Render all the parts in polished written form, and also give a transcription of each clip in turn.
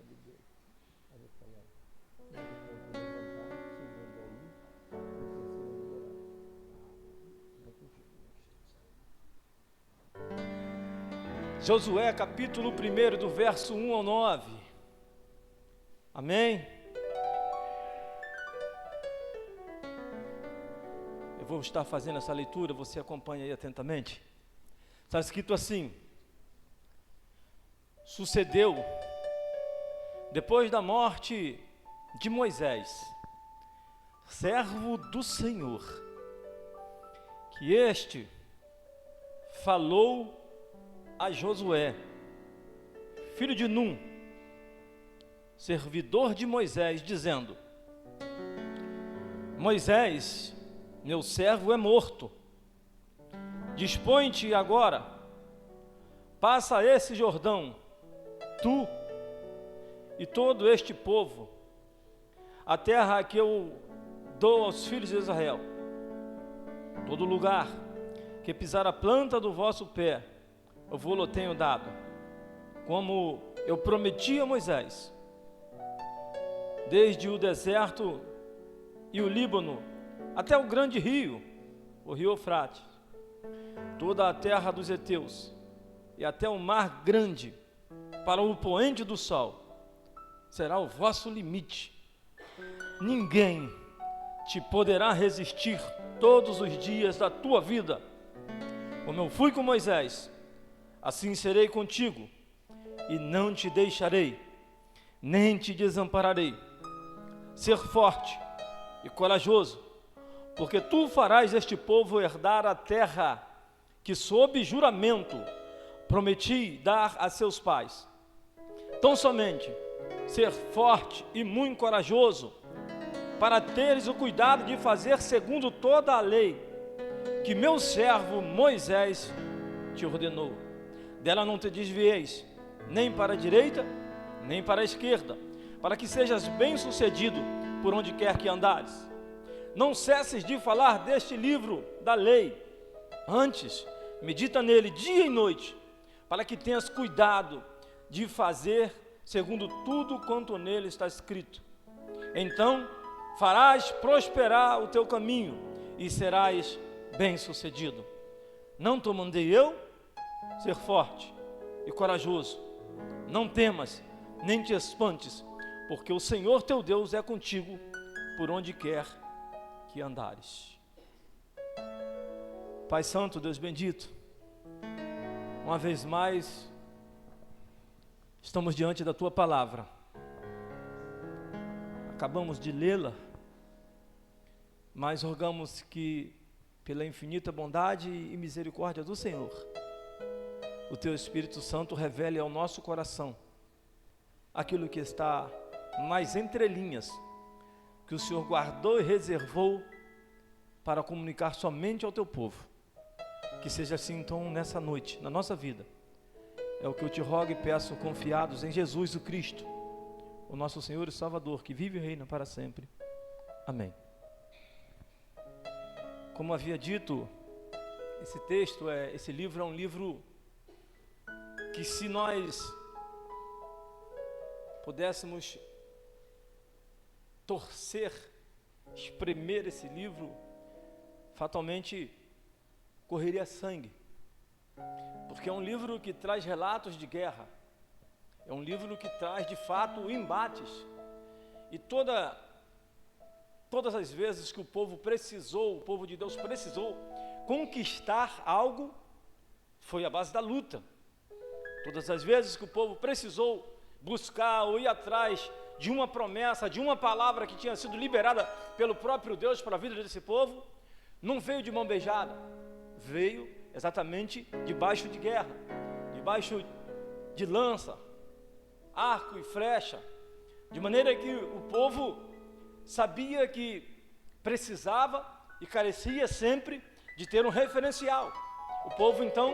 de Deus. Olha essa lá. Nós vamos levantar, seguindo aí, e você vai liberar. Josué capítulo 1, do verso 1 ao 9. Amém? Eu vou estar fazendo essa leitura, você acompanha aí atentamente. Está escrito assim: sucedeu, depois da morte de Moisés, servo do Senhor, que este falou a Josué, filho de Num, servidor de Moisés, dizendo: Moisés, meu servo é morto. Dispõe-te agora, passa esse Jordão, tu e todo este povo, a terra que eu dou aos filhos de Israel. Todo lugar que pisar a planta do vosso pé, eu vou-lo tenho dado, como eu prometi a Moisés. Desde o deserto e o Líbano, até o grande rio, o rio Eufrates, toda a terra dos heteus, e até o mar grande, para o poente do sol, será o vosso limite. Ninguém te poderá resistir todos os dias da tua vida. Como eu fui com Moisés, assim serei contigo, e não te deixarei, nem te desampararei. Ser forte e corajoso, porque tu farás este povo herdar a terra que sob juramento prometi dar a seus pais. Tão somente ser forte e muito corajoso, para teres o cuidado de fazer segundo toda a lei que meu servo Moisés te ordenou. Dela não te desvieis, nem para a direita, nem para a esquerda, para que sejas bem-sucedido por onde quer que andares. Não cesses de falar deste livro da lei, antes medita nele dia e noite, para que tenhas cuidado de fazer segundo tudo quanto nele está escrito. Então farás prosperar o teu caminho e serás bem-sucedido. Não te mandei eu ser forte e corajoso? Não temas, nem te espantes, porque o Senhor teu Deus é contigo por onde quer que andares. Pai Santo, Deus bendito, uma vez mais estamos diante da tua palavra. Acabamos de lê-la, mas rogamos que, pela infinita bondade e misericórdia do Senhor, o teu Espírito Santo revele ao nosso coração aquilo que está nas entrelinhas, que o Senhor guardou e reservou para comunicar somente ao teu povo. Que seja assim então nessa noite, na nossa vida. É o que eu te rogo e peço, confiados em Jesus o Cristo, o nosso Senhor e Salvador, que vive e reina para sempre. Amém. Como havia dito, esse livro é um livro que, se nós pudéssemos torcer, espremer esse livro, fatalmente correria sangue, porque é um livro que traz relatos de guerra, é um livro que traz de fato embates, e todas as vezes que o povo de Deus precisou conquistar algo, foi a base da luta. Todas as vezes que o povo precisou buscar ou ir atrás de uma promessa, de uma palavra que tinha sido liberada pelo próprio Deus para a vida desse povo, não veio de mão beijada, veio exatamente debaixo de guerra, debaixo de lança, arco e flecha, de maneira que o povo sabia que precisava e carecia sempre de ter um referencial. O povo então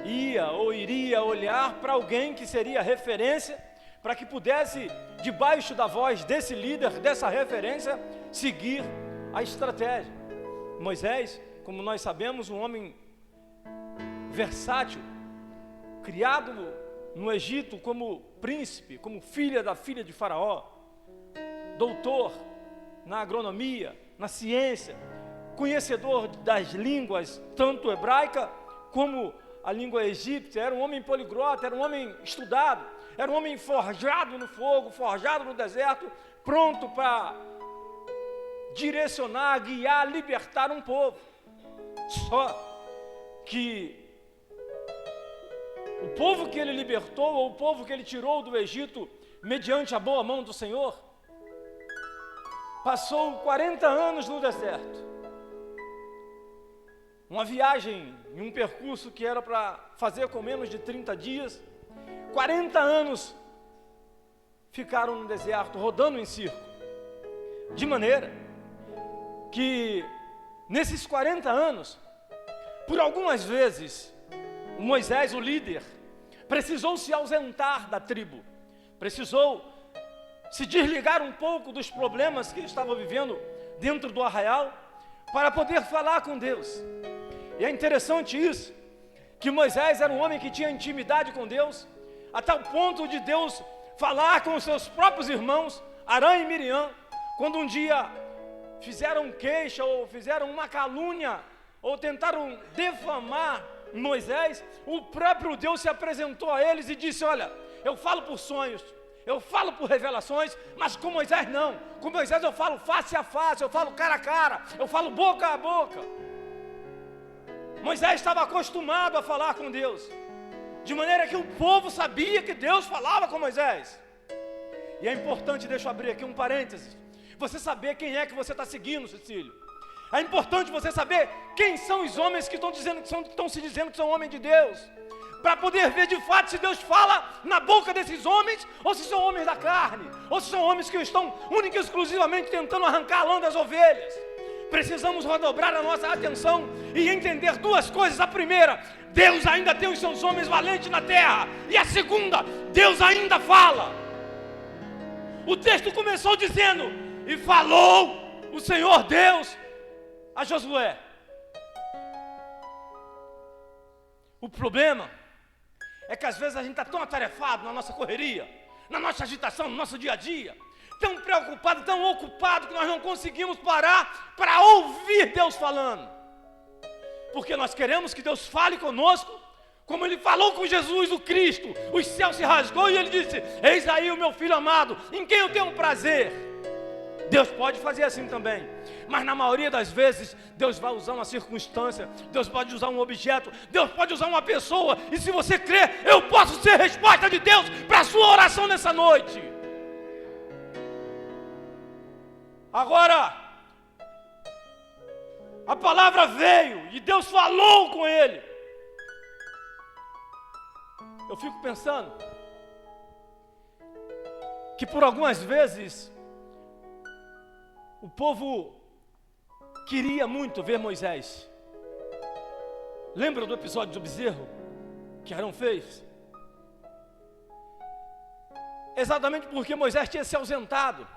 iria olhar para alguém que seria referência, para que pudesse, debaixo da voz desse líder, dessa referência, seguir a estratégia. Moisés, como nós sabemos, um homem versátil, criado no Egito como príncipe, como filha da filha de Faraó, doutor na agronomia, na ciência, conhecedor das línguas, tanto hebraica como a língua egípcia. Era um homem poliglota, era um homem estudado, era um homem forjado no fogo, forjado no deserto, pronto para direcionar, guiar, libertar um povo. Só que o povo que ele libertou, ou o povo que ele tirou do Egito, mediante a boa mão do Senhor, passou 40 anos no deserto. Uma viagem em um percurso que era para fazer com menos de 30 dias, 40 anos ficaram no deserto, rodando em círculo. De maneira que, nesses 40 anos, por algumas vezes, Moisés, o líder, precisou se ausentar da tribo, precisou se desligar um pouco dos problemas que ele estava vivendo dentro do arraial, para poder falar com Deus. E é interessante isso, que Moisés era um homem que tinha intimidade com Deus, a tal ponto de Deus falar com os seus próprios irmãos, Arã e Miriam, quando um dia fizeram queixa, ou fizeram uma calúnia, ou tentaram defamar Moisés, o próprio Deus se apresentou a eles e disse: olha, eu falo por sonhos, eu falo por revelações, mas com Moisés não. Com Moisés eu falo face a face, eu falo cara a cara, eu falo boca a boca. Moisés estava acostumado a falar com Deus, de maneira que o povo sabia que Deus falava com Moisés. E é importante, deixa eu abrir aqui um parênteses, você saber quem é que você está seguindo, Cecílio. É importante você saber quem são os homens que estão se dizendo que são homens de Deus, para poder ver de fato se Deus fala na boca desses homens, ou se são homens da carne, ou se são homens que estão única e exclusivamente tentando arrancar a lã das ovelhas. Precisamos redobrar a nossa atenção e entender duas coisas. A primeira, Deus ainda tem os seus homens valentes na terra. E a segunda, Deus ainda fala. O texto começou dizendo: e falou o Senhor Deus a Josué. O problema é que às vezes a gente está tão atarefado na nossa correria, na nossa agitação, no nosso dia a dia, tão preocupado, tão ocupado, que nós não conseguimos parar para ouvir Deus falando. Porque nós queremos que Deus fale conosco, como Ele falou com Jesus, o Cristo. Os céus se rasgou e Ele disse: eis aí o meu Filho amado, em quem eu tenho prazer. Deus pode fazer assim também, mas na maioria das vezes Deus vai usar uma circunstância, Deus pode usar um objeto, Deus pode usar uma pessoa. E se você crer, eu posso ser resposta de Deus para a sua oração nessa noite. Agora, a palavra veio e Deus falou com ele. Eu fico pensando que por algumas vezes o povo queria muito ver Moisés. Lembra do episódio do bezerro que Arão fez? Exatamente porque Moisés tinha se ausentado,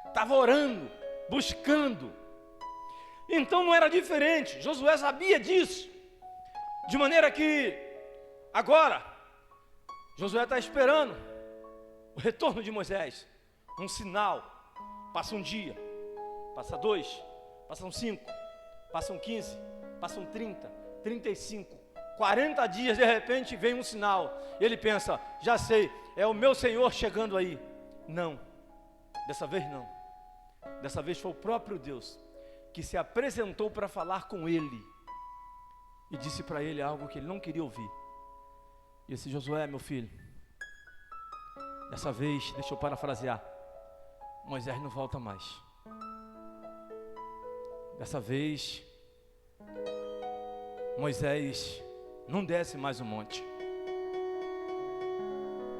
estava orando, buscando. Então não era diferente, Josué sabia disso, de maneira que agora Josué está esperando o retorno de Moisés, um sinal. Passa um dia, passa 2, passam 5, passam 15, passam 30, 35, 40 dias, de repente vem um sinal. Ele pensa: já sei, é o meu Senhor chegando aí. Não, dessa vez não. Dessa vez foi o próprio Deus que se apresentou para falar com ele e disse para ele algo que ele não queria ouvir. E disse: Josué, meu filho, dessa vez, deixa eu parafrasear, Moisés não volta mais. Dessa vez, Moisés não desce mais o monte.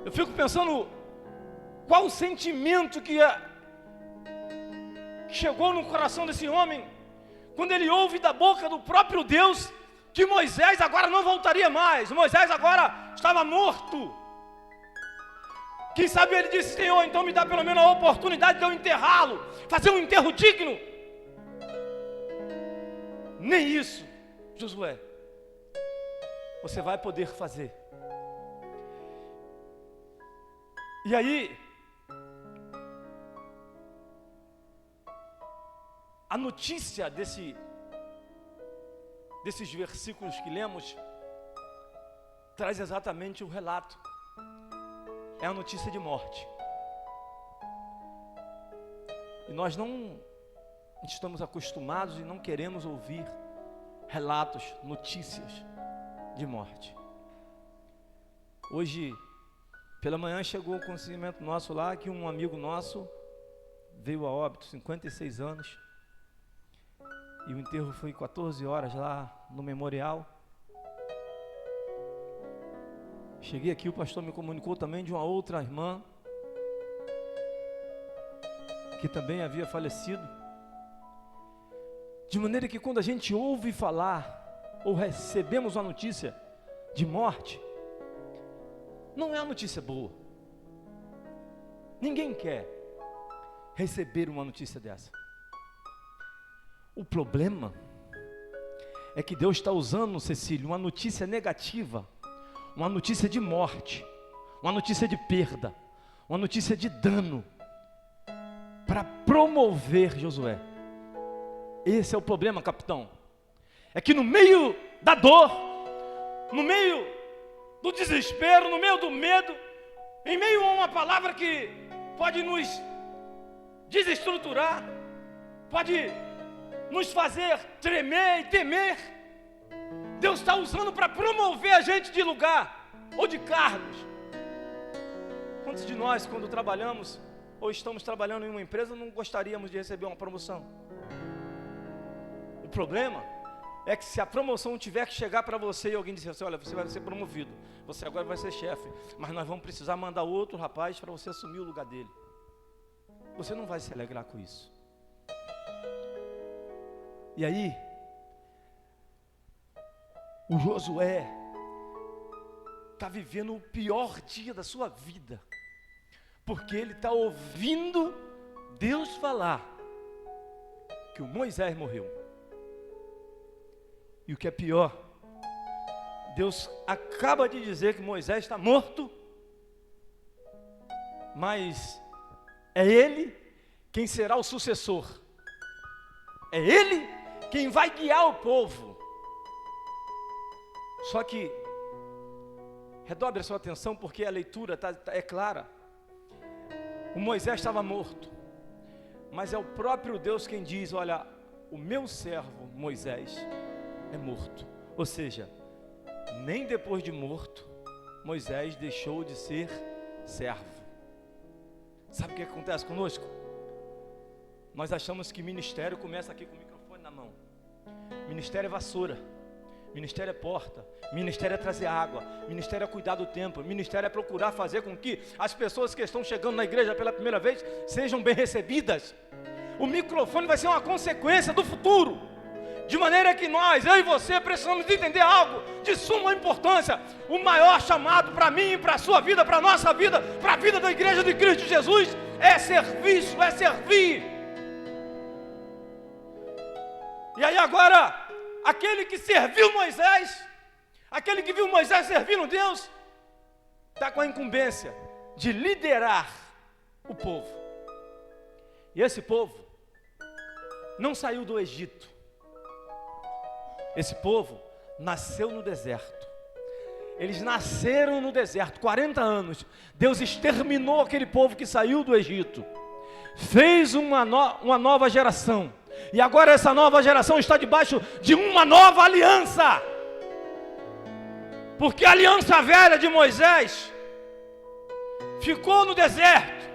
Eu fico pensando qual o sentimento que chegou no coração desse homem quando ele ouve da boca do próprio Deus que Moisés agora não voltaria mais. Moisés agora estava morto. Quem sabe ele disse: Senhor, então me dá pelo menos a oportunidade de eu enterrá-lo, fazer um enterro digno. Nem isso, Josué, você vai poder fazer. E aí, a notícia desses versículos que lemos traz exatamente o relato. É a notícia de morte. E nós não estamos acostumados e não queremos ouvir relatos, notícias de morte. Hoje, pela manhã, chegou o conhecimento nosso lá que um amigo nosso veio a óbito, 56 anos. E o enterro foi 14 horas lá no memorial. Cheguei aqui, o pastor me comunicou também de uma outra irmã que também havia falecido. De maneira que quando a gente ouve falar ou recebemos uma notícia de morte, não é uma notícia boa. Ninguém quer receber uma notícia dessa. O problema é que Deus está usando, Cecília, uma notícia negativa, uma notícia de morte, uma notícia de perda, uma notícia de dano, para promover Josué. Esse é o problema, capitão. É que no meio da dor, no meio do desespero, no meio do medo, em meio a uma palavra que pode nos desestruturar, pode nos fazer tremer e temer, Deus está usando para promover a gente de lugar ou de cargos. Quantos de nós, quando trabalhamos ou estamos trabalhando em uma empresa, não gostaríamos de receber uma promoção? O problema é que se a promoção tiver que chegar para você e alguém dizer assim, olha, você vai ser promovido, você agora vai ser chefe, mas nós vamos precisar mandar outro rapaz para você assumir o lugar dele, você não vai se alegrar com isso. E aí, o Josué está vivendo o pior dia da sua vida, porque ele está ouvindo Deus falar que o Moisés morreu. E o que é pior, Deus acaba de dizer que Moisés está morto, mas é ele quem será o sucessor, é ele quem vai guiar o povo. Só que, redobre a sua atenção, porque a leitura é clara. O Moisés estava morto, mas é o próprio Deus quem diz, olha, o meu servo Moisés é morto. Ou seja, nem depois de morto, Moisés deixou de ser servo. Sabe o que acontece conosco? Nós achamos que ministério começa aqui com o microfone na mão. Ministério é vassoura, ministério é porta, ministério é trazer água, ministério é cuidar do templo, ministério é procurar fazer com que as pessoas que estão chegando na igreja pela primeira vez sejam bem recebidas. O microfone vai ser uma consequência do futuro, de maneira que nós, eu e você, precisamos entender algo de suma importância. O maior chamado para mim, para a sua vida, para a nossa vida, para a vida da igreja de Cristo Jesus, é serviço, é servir. E aí agora, aquele que serviu Moisés, aquele que viu Moisés servindo Deus, está com a incumbência de liderar o povo. E esse povo não saiu do Egito. Esse povo nasceu no deserto. Eles nasceram no deserto, 40 anos. Deus exterminou aquele povo que saiu do Egito. Fez uma nova geração. E agora essa nova geração está debaixo de uma nova aliança. Porque a aliança velha de Moisés ficou no deserto.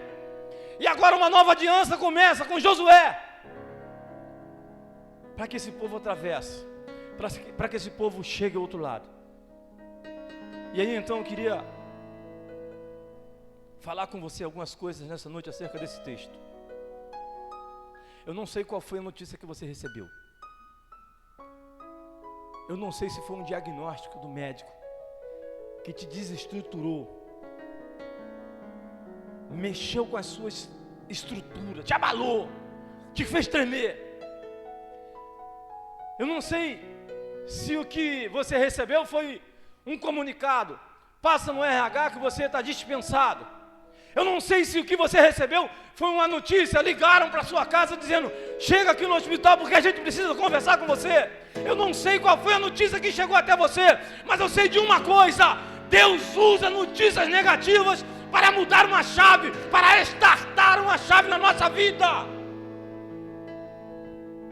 E agora uma nova aliança começa com Josué. Para que esse povo atravesse, para que esse povo chegue ao outro lado. E aí então eu queria falar com você algumas coisas nessa noite acerca desse texto. Eu não sei qual foi a notícia que você recebeu. Eu não sei se foi um diagnóstico do médico que te desestruturou, mexeu com as suas estruturas, te abalou, te fez tremer. Eu não sei se o que você recebeu foi um comunicado, passa no RH que você está dispensado. Eu não sei se o que você recebeu foi uma notícia, ligaram para sua casa dizendo: chega aqui no hospital porque a gente precisa conversar com você. Eu não sei qual foi a notícia que chegou até você, mas eu sei de uma coisa: Deus usa notícias negativas para mudar uma chave, para estartar uma chave na nossa vida.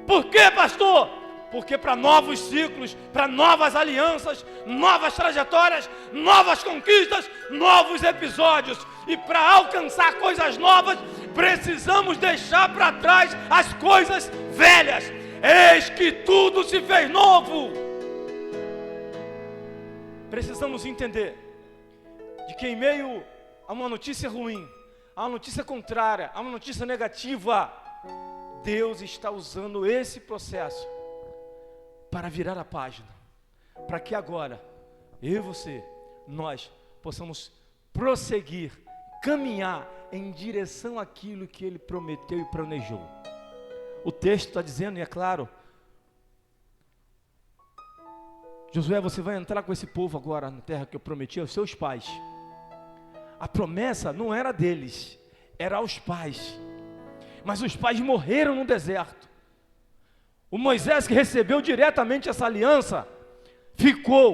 Por quê, pastor? Porque para novos ciclos, para novas alianças, novas trajetórias, novas conquistas, novos episódios. E para alcançar coisas novas, precisamos deixar para trás as coisas velhas. Eis que tudo se fez novo. Precisamos entender de que em meio a uma notícia ruim, a uma notícia contrária, a uma notícia negativa, Deus está usando esse processo para virar a página, para que agora, eu e você, nós possamos prosseguir, caminhar em direção àquilo que Ele prometeu e planejou. O texto está dizendo, e é claro: Josué, você vai entrar com esse povo agora na terra que eu prometi aos seus pais. A promessa não era deles, era aos pais, mas os pais morreram no deserto. O Moisés, que recebeu diretamente essa aliança,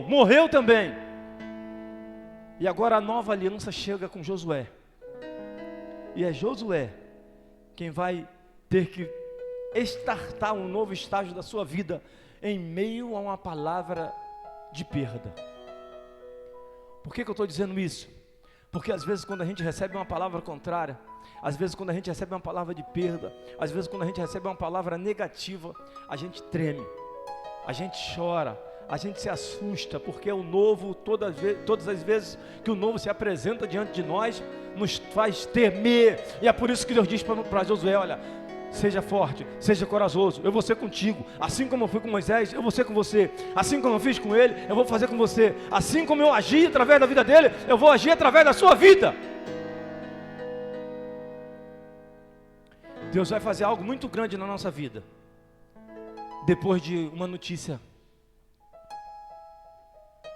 morreu também. E agora a nova aliança chega com Josué. E é Josué quem vai ter que estartar um novo estágio da sua vida em meio a uma palavra de perda. Por que eu estou dizendo isso? Porque às vezes quando a gente recebe uma palavra contrária, às vezes quando a gente recebe uma palavra de perda, às vezes quando a gente recebe uma palavra negativa, a gente treme, a gente chora, a gente se assusta, porque o novo, todas as vezes que o novo se apresenta diante de nós, nos faz temer. E é por isso que Deus diz para Josué: olha, seja forte, seja corajoso, eu vou ser contigo. Assim como eu fui com Moisés, eu vou ser com você. Assim como eu fiz com ele, eu vou fazer com você. Assim como eu agi através da vida dele, eu vou agir através da sua vida. Deus vai fazer algo muito grande na nossa vida depois de uma notícia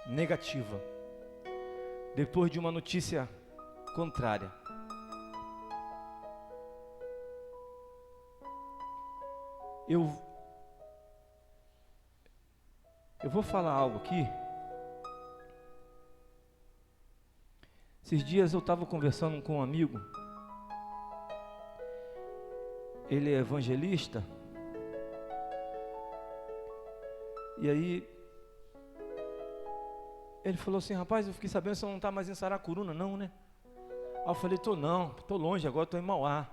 negativa, depois de uma notícia contrária. Eu vou falar algo aqui. Esses dias eu estava conversando com um amigo. Ele é evangelista. E aí ele falou assim: rapaz, eu fiquei sabendo que você não está mais em Saracuruna não, né? Aí eu falei: tô longe agora, estou em Mauá.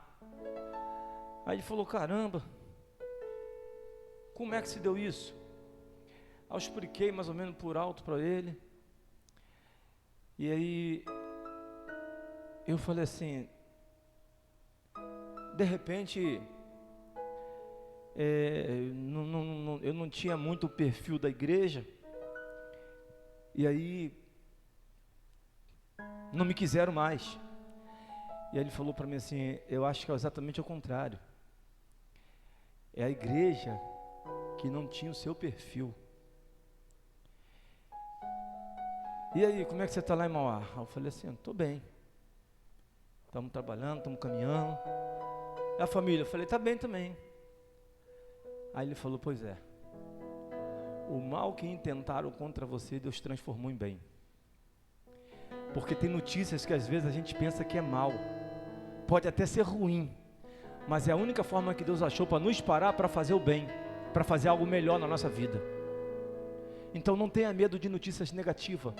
Aí ele falou: caramba, como é que se deu isso? Aí eu expliquei mais ou menos por alto para ele. E aí eu falei assim: de repente, eu não tinha muito o perfil da igreja, e aí não me quiseram mais. E aí ele falou para mim assim: eu acho que é exatamente o contrário, é a igreja que não tinha o seu perfil. E aí, como é que você está lá em Mauá? Eu falei assim: estou bem, estamos trabalhando, estamos caminhando. A família, eu falei: está bem também. Aí ele falou: pois é, o mal que intentaram contra você, Deus transformou em bem. Porque tem notícias que às vezes a gente pensa que é mal, pode até ser ruim, mas é a única forma que Deus achou para nos parar, para fazer o bem, para fazer algo melhor na nossa vida. Então não tenha medo de notícias negativas,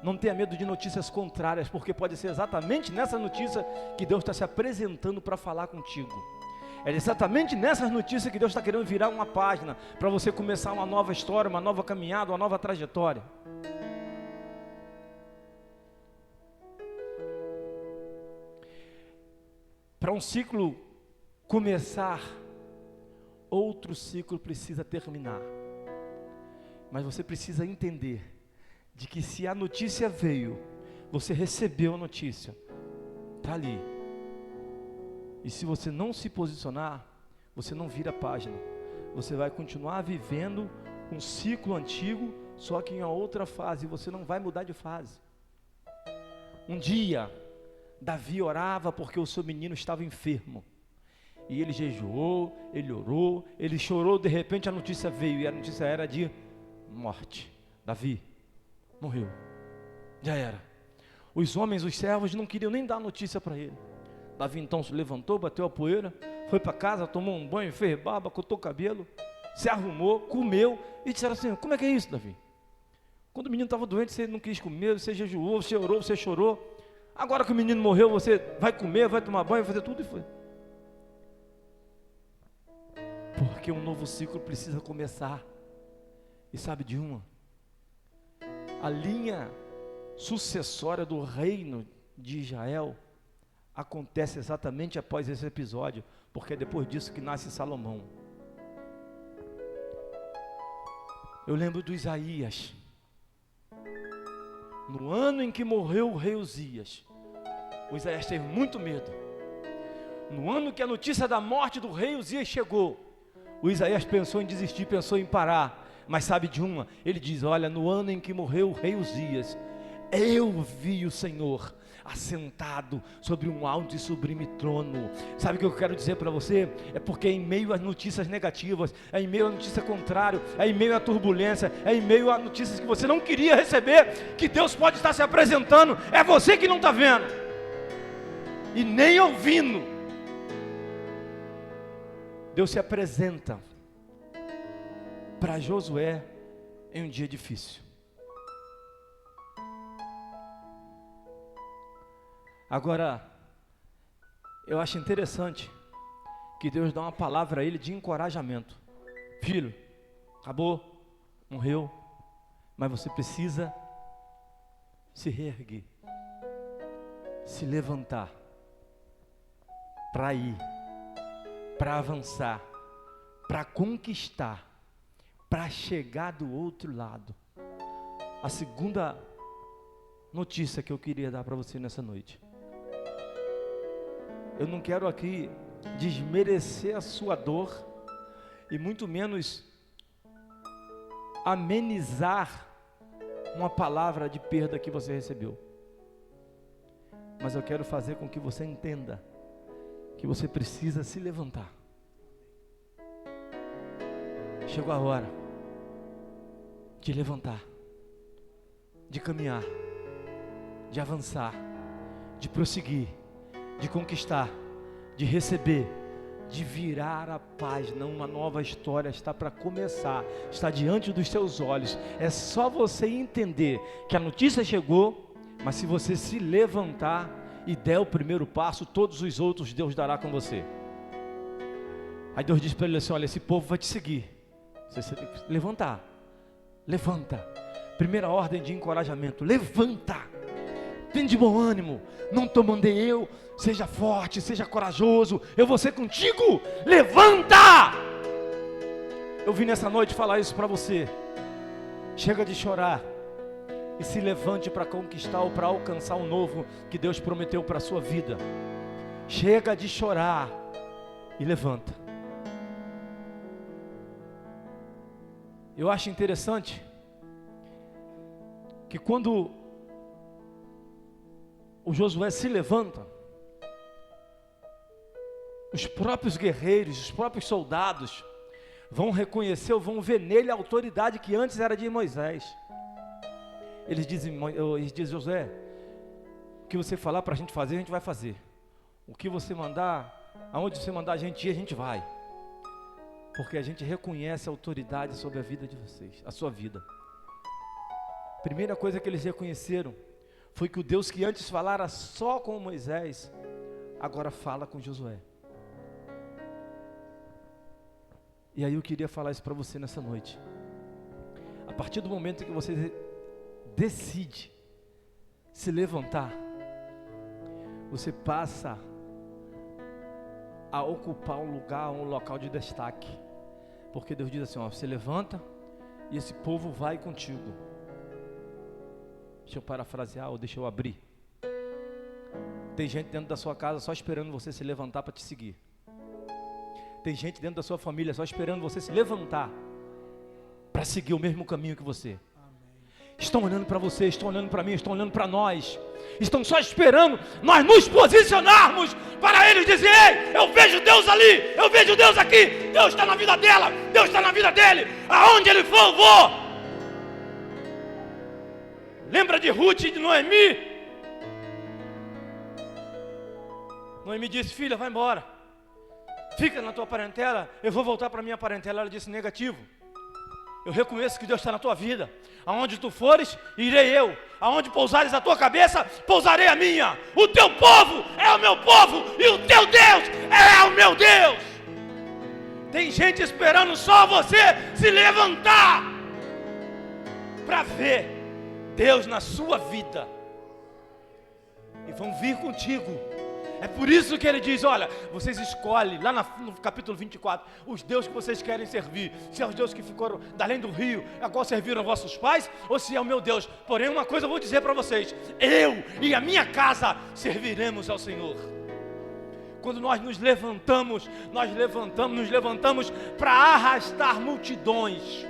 não tenha medo de notícias contrárias, porque pode ser exatamente nessa notícia que Deus está se apresentando para falar contigo. É exatamente nessas notícias que Deus está querendo virar uma página, para você começar uma nova história, uma nova caminhada, uma nova trajetória. Para um ciclo começar, outro ciclo precisa terminar. Mas você precisa entender de que se a notícia veio, você recebeu a notícia, está ali. E se você não se posicionar, você não vira a página. Você vai continuar vivendo um ciclo antigo, só que em uma outra fase. Você não vai mudar de fase. Um dia, Davi orava porque o seu menino estava enfermo. E ele jejuou, ele orou, ele chorou, de repente a notícia veio, e a notícia era de morte. Davi morreu, já era. Os homens, os servos não queriam nem dar notícia para ele. Davi então se levantou, bateu a poeira, foi para casa, tomou um banho, fez barba, cortou o cabelo, se arrumou, comeu, e disseram assim: como é que é isso, Davi? Quando o menino estava doente, você não quis comer, você jejuou, você orou, você chorou. Agora que o menino morreu, você vai comer, vai tomar banho, vai fazer tudo, e foi. Porque um novo ciclo precisa começar. E sabe de uma? A linha sucessória do reino de Israel acontece exatamente após esse episódio, porque é depois disso que nasce Salomão. Eu lembro do Isaías. No ano em que morreu o rei Uzias, o Isaías teve muito medo. No ano que a notícia da morte do rei Uzias chegou, o Isaías pensou em desistir, pensou em parar. Mas sabe de uma? Ele diz: olha, no ano em que morreu o rei Uzias, eu vi o Senhor assentado sobre um alto e sublime trono. Sabe o que eu quero dizer para você? É porque em meio às notícias negativas, é em meio à notícia contrária, é em meio à turbulência, é em meio a notícias que você não queria receber, que Deus pode estar se apresentando. É você que não está vendo e nem ouvindo. Deus se apresenta para Josué em um dia difícil. Agora, eu acho interessante que Deus dá uma palavra a ele de encorajamento. Filho, acabou, morreu, mas você precisa se reerguer, se levantar, para ir, para avançar, para conquistar, para chegar do outro lado. A segunda notícia que eu queria dar para você nessa noite. Eu não quero aqui desmerecer a sua dor e muito menos amenizar uma palavra de perda que você recebeu. Mas eu quero fazer com que você entenda que você precisa se levantar. Chegou a hora de levantar, de caminhar, de avançar, de prosseguir, de conquistar, de receber, de virar a página. Uma nova história está para começar, está diante dos seus olhos. É só você entender que a notícia chegou, mas se você se levantar e der o primeiro passo, todos os outros Deus dará com você. Aí Deus diz para ele assim: olha, esse povo vai te seguir. Você tem que levantar, levanta. Primeira ordem de encorajamento: levanta. Tem de bom ânimo, não te mandei eu, seja forte, seja corajoso, eu vou ser contigo, levanta! Eu vim nessa noite falar isso para você. Chega de chorar e se levante para conquistar ou para alcançar o novo que Deus prometeu para a sua vida. Chega de chorar e levanta. Eu acho interessante que quando o Josué se levanta, os próprios guerreiros, os próprios soldados vão reconhecer ou vão ver nele a autoridade que antes era de Moisés. Eles dizem: Josué, o que você falar para a gente fazer, a gente vai fazer. O que você mandar, aonde você mandar a gente ir, a gente vai. Porque a gente reconhece a autoridade sobre a vida de vocês, a sua vida. Primeira coisa que eles reconheceram foi que o Deus que antes falara só com Moisés, agora fala com Josué. E aí eu queria falar isso para você nessa noite. A partir do momento que você decide se levantar, você passa a ocupar um lugar, um local de destaque. Porque Deus diz assim: ó, você levanta e esse povo vai contigo. Deixa eu parafrasear ou deixa eu abrir. Tem gente dentro da sua casa só esperando você se levantar para te seguir. Tem gente dentro da sua família só esperando você se levantar para seguir o mesmo caminho que você. Amém. estão olhando para você, estão olhando para mim, estão olhando para nós. Estão só esperando nós nos posicionarmos para eles dizer: ei, eu vejo Deus ali, eu vejo Deus aqui, Deus está na vida dela, Deus está na vida dele, aonde ele for eu vou. Lembra de Ruth e de Noemi? Noemi disse: filha, vai embora, fica na tua parentela, eu vou voltar para a minha parentela. Ela disse: negativo, eu reconheço que Deus está na tua vida. Aonde tu fores, irei eu. Aonde pousares a tua cabeça, pousarei a minha. O teu povo é o meu povo, e o teu Deus é o meu Deus. Tem gente esperando só você se levantar para ver Deus na sua vida, e vão vir contigo. É por isso que ele diz: olha, vocês escolhem, lá no capítulo 24, os deuses que vocês querem servir. Se é os deuses que ficaram além do rio, a qual serviram vossos pais, ou se é o meu Deus. Porém, uma coisa eu vou dizer para vocês: eu e a minha casa serviremos ao Senhor. Quando nós nos levantamos para arrastar multidões.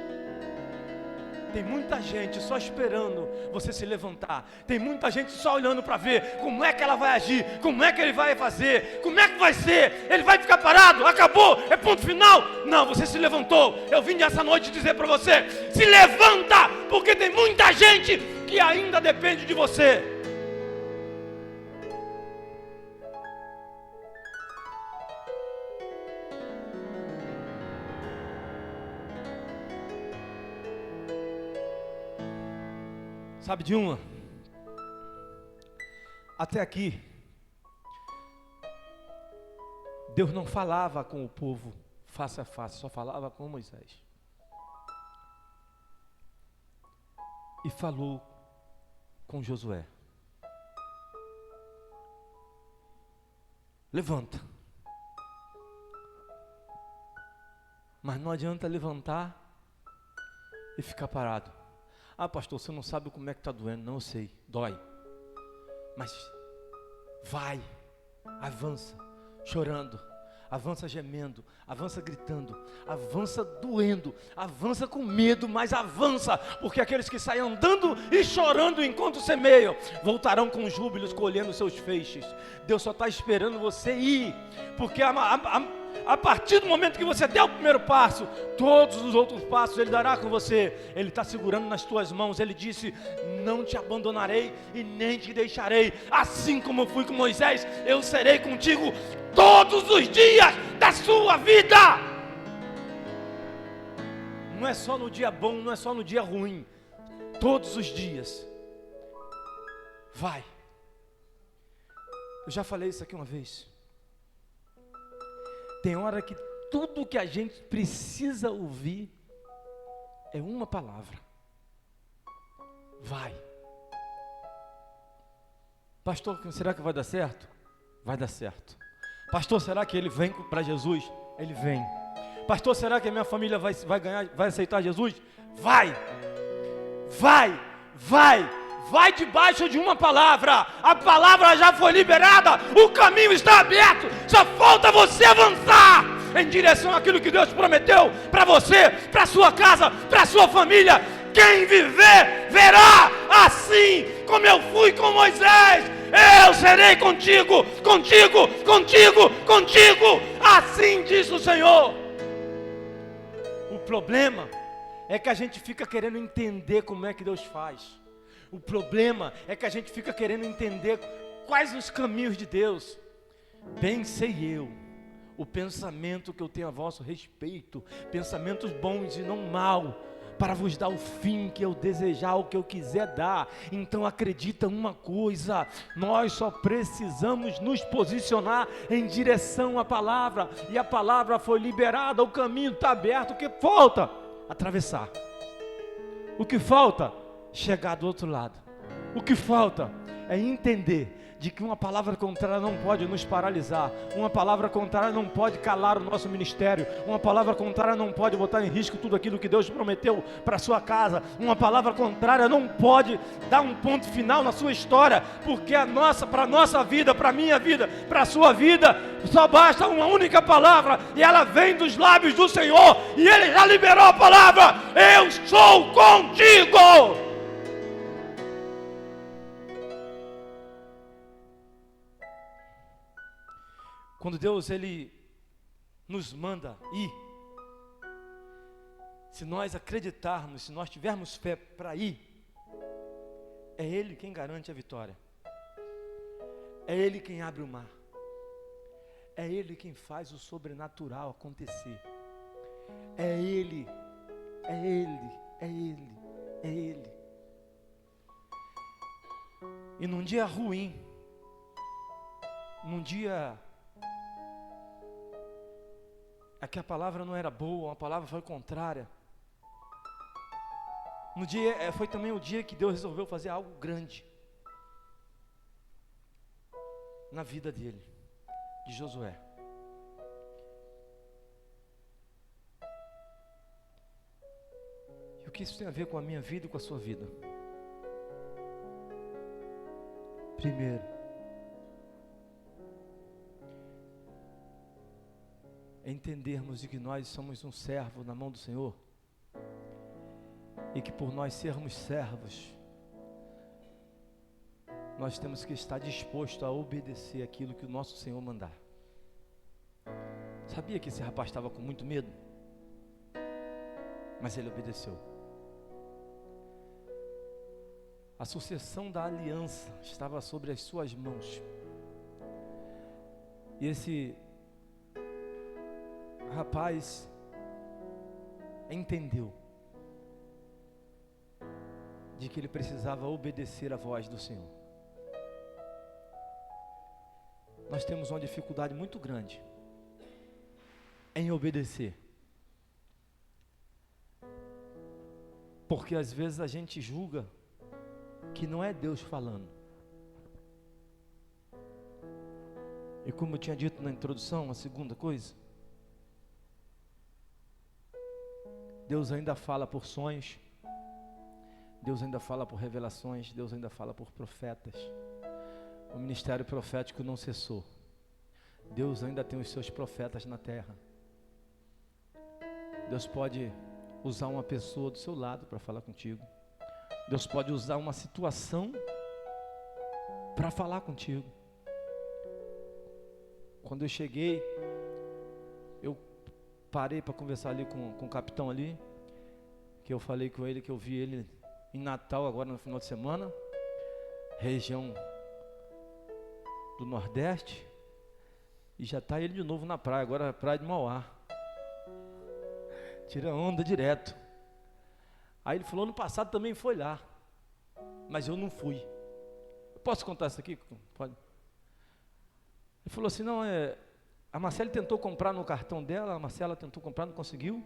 Tem muita gente só esperando você se levantar. Tem muita gente só olhando para ver como é que ela vai agir, como é que ele vai fazer, como é que vai ser. Ele vai ficar parado, acabou, é ponto final. Não, você se levantou. Eu vim essa noite dizer para você: se levanta, porque tem muita gente que ainda depende de você. Sabe de uma? Até aqui, Deus não falava com o povo face a face, só falava com Moisés. E falou com Josué: levanta. Mas não adianta levantar e ficar parado. Ah, pastor, você não sabe como é que está doendo. Não, eu sei, dói. Mas vai, avança, chorando, avança gemendo, avança gritando, avança doendo, avança com medo, mas avança, porque aqueles que saem andando e chorando enquanto semeiam, voltarão com júbilos colhendo seus feixes. Deus só está esperando você ir, porque a partir do momento que você der o primeiro passo, todos os outros passos Ele dará com você. Ele está segurando nas tuas mãos. Ele disse: não te abandonarei e nem te deixarei. Assim como eu fui com Moisés, eu serei contigo todos os dias da sua vida. Não é só no dia bom, não é só no dia ruim. Todos os dias. Vai. Eu já falei isso aqui uma vez. Tem hora que tudo que a gente precisa ouvir é uma palavra: vai. Pastor, será que vai dar certo? Vai dar certo. Pastor, será que ele vem para Jesus? Ele vem. Pastor, será que a minha família vai aceitar Jesus? Vai. Vai debaixo de uma palavra. A palavra já foi liberada. O caminho está aberto. Só falta você avançar em direção àquilo que Deus prometeu para você, para sua casa, para sua família. Quem viver, verá. Assim como eu fui com Moisés, eu serei contigo. Assim diz o Senhor. O problema é que a gente fica querendo entender como é que Deus faz. O problema é que a gente fica querendo entender quais os caminhos de Deus. Bem sei eu o pensamento que eu tenho a vosso respeito, pensamentos bons e não mal, para vos dar o fim que eu desejar, o que eu quiser dar. Então acredita uma coisa: nós só precisamos nos posicionar em direção à palavra, e a palavra foi liberada, o caminho está aberto. O que falta? Atravessar. O que falta? Chegar do outro lado. O que falta é entender de que uma palavra contrária não pode nos paralisar, uma palavra contrária não pode calar o nosso ministério, uma palavra contrária não pode botar em risco tudo aquilo que Deus prometeu para a sua casa, uma palavra contrária não pode dar um ponto final na sua história, porque para a nossa vida, para a minha vida, para a sua vida, só basta uma única palavra, e ela vem dos lábios do Senhor, e Ele já liberou a palavra: eu sou contigo. Quando Deus ele nos manda ir, se nós acreditarmos, se nós tivermos fé para ir, é Ele quem garante a vitória. É Ele quem abre o mar. É Ele quem faz o sobrenatural acontecer. É Ele, é Ele, é Ele, é Ele. E num dia ruim, num dia é que a palavra não era boa, a palavra foi contrária. No dia, foi também o dia que Deus resolveu fazer algo grande na vida dele, de Josué. E o que isso tem a ver com a minha vida e com a sua vida? Primeiro, é entendermos de que nós somos um servo na mão do Senhor, e que por nós sermos servos, nós temos que estar disposto a obedecer aquilo que o nosso Senhor mandar. Sabia que esse rapaz estava com muito medo? Mas ele obedeceu. A sucessão da aliança estava sobre as suas mãos. E esse rapaz entendeu de que ele precisava obedecer à voz do Senhor. Nós temos uma dificuldade muito grande em obedecer, porque às vezes a gente julga que não é Deus falando. E como eu tinha dito na introdução, a segunda coisa, Deus ainda fala por sonhos, Deus ainda fala por revelações, Deus ainda fala por profetas. O ministério profético não cessou. Deus ainda tem os seus profetas na terra. Deus pode usar uma pessoa do seu lado para falar contigo. Deus pode usar uma situação para falar contigo. Quando eu cheguei, eu parei para conversar ali com o capitão ali, que eu falei com ele que eu vi ele em Natal agora no final de semana, região do Nordeste, e já está ele de novo na praia, agora a praia de Mauá, tira onda direto. Aí ele falou, ano passado também foi lá, mas eu não fui. Eu posso contar isso aqui? Pode. Ele falou assim, não, a Marcela tentou comprar no cartão dela, a Marcela tentou comprar, não conseguiu.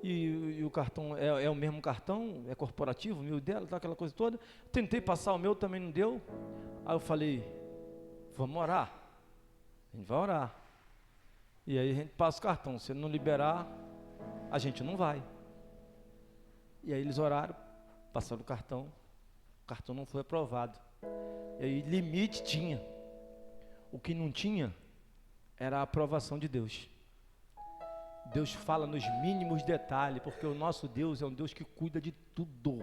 E o cartão é o mesmo cartão, é corporativo, o meu dela, tá, aquela coisa toda. Tentei passar o meu, também não deu. Aí eu falei, vamos orar. A gente vai orar. E aí a gente passa o cartão, se ele não liberar, a gente não vai. E aí eles oraram, passaram o cartão não foi aprovado. E aí limite tinha. O que não tinha era a aprovação de Deus. Deus fala nos mínimos detalhes, porque o nosso Deus é um Deus que cuida de tudo.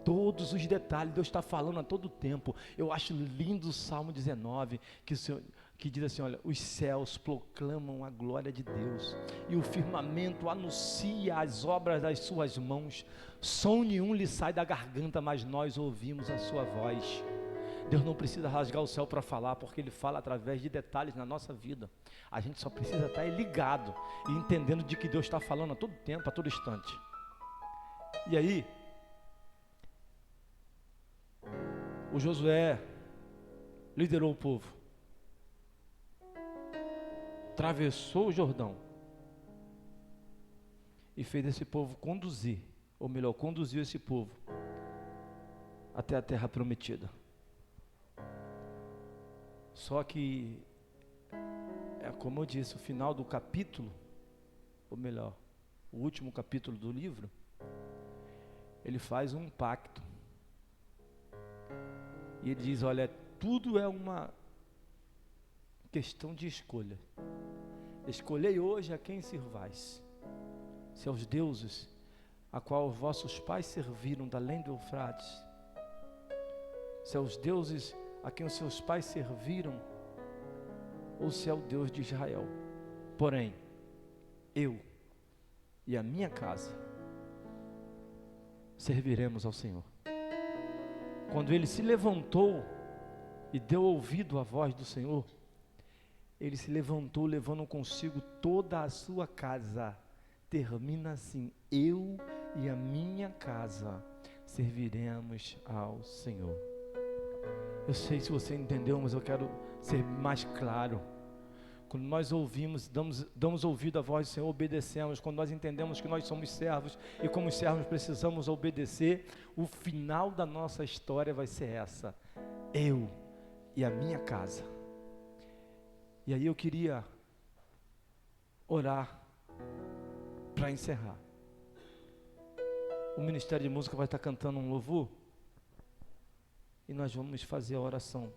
Todos os detalhes, Deus está falando a todo tempo. Eu acho lindo o Salmo 19, que diz assim, olha, os céus proclamam a glória de Deus, e o firmamento anuncia as obras das suas mãos. Som nenhum lhe sai da garganta, mas nós ouvimos a sua voz. Deus não precisa rasgar o céu para falar, porque Ele fala através de detalhes na nossa vida. A gente só precisa estar ligado e entendendo de que Deus está falando a todo tempo, a todo instante. E aí, o Josué liderou o povo, atravessou o Jordão e fez esse povo conduzir, ou melhor, conduziu esse povo até a terra prometida. Só que, como eu disse, o final do capítulo, ou melhor, o último capítulo do livro, ele faz um pacto. E ele diz, olha, tudo é uma questão de escolha. Escolhei hoje a quem servais. Se aos deuses a qual vossos pais serviram da além do Eufrates, se aos deuses a quem os seus pais serviram ou se é o Deus de Israel. Porém, eu e a minha casa serviremos ao Senhor. Quando ele se levantou e deu ouvido à voz do Senhor, ele se levantou levando consigo toda a sua casa. Termina assim: eu e a minha casa serviremos ao Senhor. Eu sei se você entendeu, mas eu quero ser mais claro. Quando nós ouvimos, damos ouvido à voz do Senhor, obedecemos. Quando nós entendemos que nós somos servos e como servos precisamos obedecer, o final da nossa história vai ser essa: eu e a minha casa. E aí eu queria orar para encerrar. O Ministério de Música vai estar cantando um louvor e nós vamos fazer a oração.